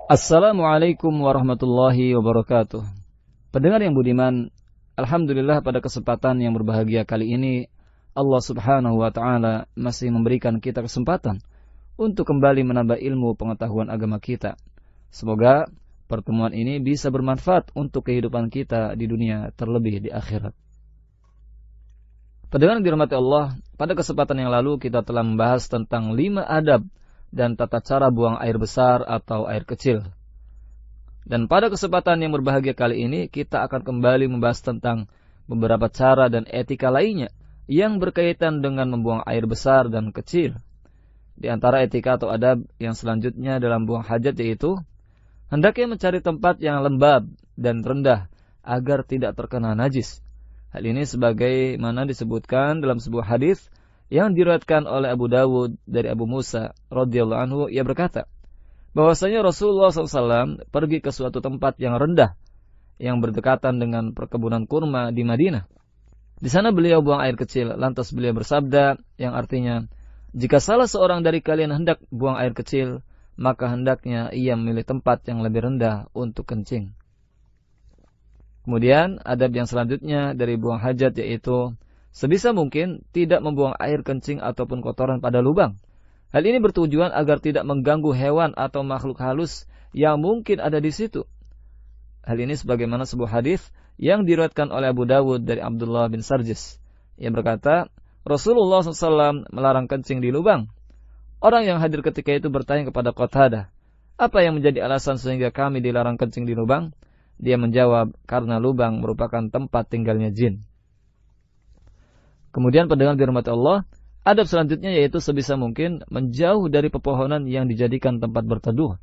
Assalamualaikum warahmatullahi wabarakatuh. Pendengar yang budiman, alhamdulillah pada kesempatan yang berbahagia kali ini Allah Subhanahu wa taala masih memberikan kita kesempatan untuk kembali menambah ilmu pengetahuan agama kita. Semoga pertemuan ini bisa bermanfaat untuk kehidupan kita di dunia terlebih di akhirat. Pendengar yang dirahmati Allah, pada kesempatan yang lalu kita telah membahas tentang 5 adab dan tata cara buang air besar atau air kecil. Dan pada kesempatan yang berbahagia kali ini kita akan kembali membahas tentang beberapa cara dan etika lainnya yang berkaitan dengan membuang air besar dan kecil. Di antara etika atau adab yang selanjutnya dalam buang hajat yaitu hendaknya mencari tempat yang lembab dan rendah agar tidak terkena najis. Hal ini sebagaimana disebutkan dalam sebuah hadis yang diriwayatkan oleh Abu Dawud dari Abu Musa radhiyallahu anhu. Ia berkata bahwasanya Rasulullah SAW pergi ke suatu tempat yang rendah yang berdekatan dengan perkebunan kurma di Madinah. Di sana beliau buang air kecil, lantas beliau bersabda yang artinya, jika salah seorang dari kalian hendak buang air kecil, maka hendaknya ia memilih tempat yang lebih rendah untuk kencing. Kemudian adab yang selanjutnya dari buang hajat yaitu sebisa mungkin tidak membuang air kencing ataupun kotoran pada lubang. Hal ini bertujuan agar tidak mengganggu hewan atau makhluk halus yang mungkin ada di situ. Hal ini sebagaimana sebuah hadis yang diriwayatkan oleh Abu Dawud dari Abdullah bin Sarjis. Ia berkata, Rasulullah SAW melarang kencing di lubang. Orang yang hadir ketika itu bertanya kepada Qatadah, apa yang menjadi alasan sehingga kami dilarang kencing di lubang? Dia menjawab, karena lubang merupakan tempat tinggalnya jin. Kemudian pendengar dirahmati Allah, adab selanjutnya yaitu sebisa mungkin menjauh dari pepohonan yang dijadikan tempat berteduh,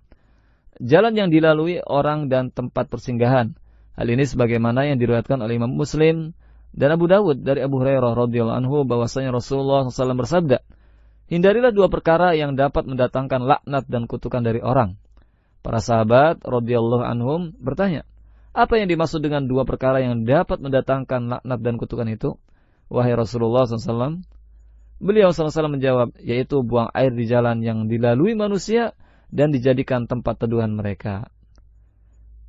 jalan yang dilalui orang dan tempat persinggahan. Hal ini sebagaimana yang diriwayatkan oleh Imam Muslim dan Abu Dawud dari Abu Hurairah radhiyallahu anhu bahwasanya Rasulullah SAW bersabda, hindarilah 2 perkara yang dapat mendatangkan laknat dan kutukan dari orang. Para sahabat radhiyallahu anhum bertanya, apa yang dimaksud dengan 2 perkara yang dapat mendatangkan laknat dan kutukan itu? Wahai Rasulullah SAW, beliau SAW menjawab, yaitu buang air di jalan yang dilalui manusia dan dijadikan tempat teduhan mereka.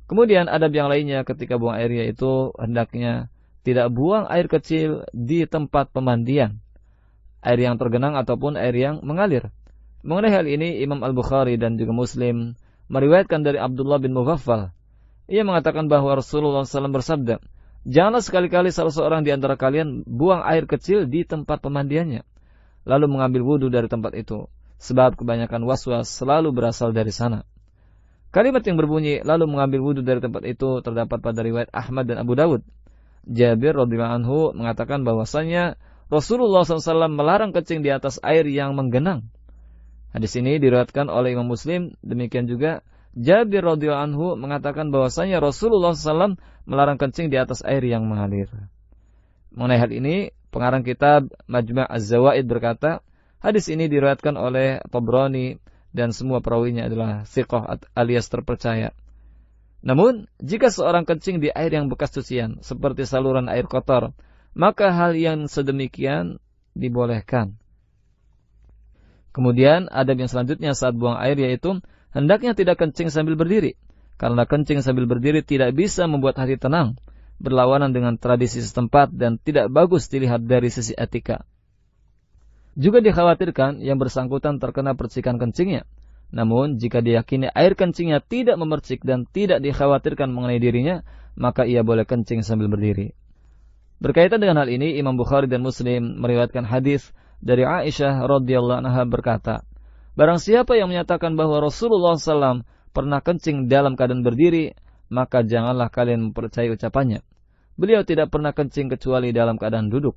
Kemudian adab yang lainnya ketika buang air yaitu hendaknya tidak buang air kecil di tempat pemandian, air yang tergenang ataupun air yang mengalir. Mengenai hal ini Imam Al-Bukhari dan juga Muslim meriwayatkan dari Abdullah bin Mughaffal. Ia mengatakan bahwa Rasulullah SAW bersabda, janganlah sekali-kali salah seorang di antara kalian buang air kecil di tempat pemandiannya, lalu mengambil wudu dari tempat itu, sebab kebanyakan waswas selalu berasal dari sana. Kalimat yang berbunyi, lalu mengambil wudu dari tempat itu, terdapat pada riwayat Ahmad dan Abu Dawud. Jabir radhiyallahu anhu mengatakan bahwasanya Rasulullah SAW melarang kencing di atas air yang menggenang. Hadis ini diriwayatkan oleh Imam Muslim, demikian juga Jabir radhiyallahu anhu mengatakan bahwasanya Rasulullah SAW melarang kencing di atas air yang mengalir. Mengenai hal ini, pengarang kitab Majma' Az-Zawaid berkata, hadis ini diriwayatkan oleh Tabrani dan semua perawinya adalah thiqah alias terpercaya. Namun, jika seorang kencing di air yang bekas cucian, seperti saluran air kotor, maka hal yang sedemikian dibolehkan. Kemudian, adab yang selanjutnya saat buang air yaitu hendaknya tidak kencing sambil berdiri, karena kencing sambil berdiri tidak bisa membuat hati tenang, berlawanan dengan tradisi setempat dan tidak bagus dilihat dari sisi etika. Juga dikhawatirkan yang bersangkutan terkena percikan kencingnya. Namun, jika diyakini air kencingnya tidak memercik dan tidak dikhawatirkan mengenai dirinya, maka ia boleh kencing sambil berdiri. Berkaitan dengan hal ini, Imam Bukhari dan Muslim meriwayatkan hadis dari Aisyah radhiyallahu anha berkata, barang siapa yang menyatakan bahwa Rasulullah SAW pernah kencing dalam keadaan berdiri, maka janganlah kalian mempercayai ucapannya. Beliau tidak pernah kencing kecuali dalam keadaan duduk.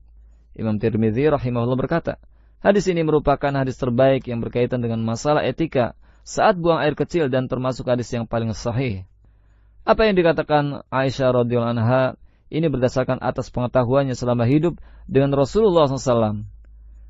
Imam Tirmidzi rahimahullah berkata, hadis ini merupakan hadis terbaik yang berkaitan dengan masalah etika saat buang air kecil dan termasuk hadis yang paling sahih. Apa yang dikatakan Aisyah radhiyallahu anha ini berdasarkan atas pengetahuannya selama hidup dengan Rasulullah SAW.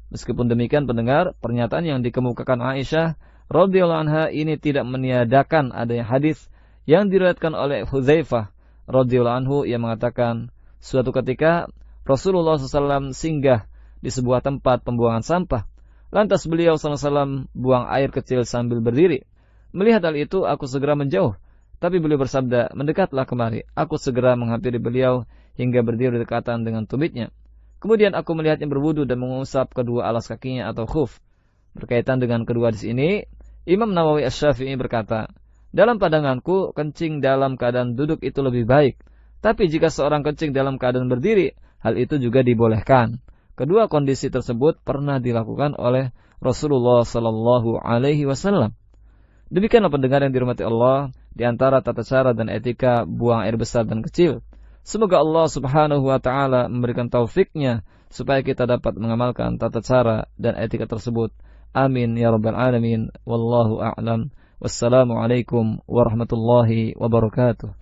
Meskipun demikian pendengar, pernyataan yang dikemukakan Aisyah radhiyallahu anha ini tidak meniadakan adanya hadis yang diriwayatkan oleh Hudzaifah radhiyallahu anhu yang mengatakan suatu ketika Rasulullah SAW singgah di sebuah tempat pembuangan sampah. Lantas beliau SAW buang air kecil sambil berdiri. Melihat hal itu, aku segera menjauh. Tapi beliau bersabda, mendekatlah kemari. Aku segera menghampiri beliau hingga berdiri berdekatan dengan tumitnya. Kemudian aku melihatnya berwudu dan mengusap kedua alas kakinya atau khuf. Berkaitan dengan kedua hadis ini, Imam Nawawi Asy-Syafi'i berkata, dalam pandanganku, kencing dalam keadaan duduk itu lebih baik. Tapi jika seorang kencing dalam keadaan berdiri, hal itu juga dibolehkan. Kedua kondisi tersebut pernah dilakukan oleh Rasulullah Sallallahu Alaihi Wasallam. Demikianlah pendengar yang dirahmati Allah, di antara tata cara dan etika buang air besar dan kecil. Semoga Allah Subhanahu wa taala memberikan taufiknya supaya kita dapat mengamalkan tata cara dan etika tersebut. Amin ya rabbal alamin. Wallahu a'lam. Wassalamualaikum warahmatullahi wabarakatuh.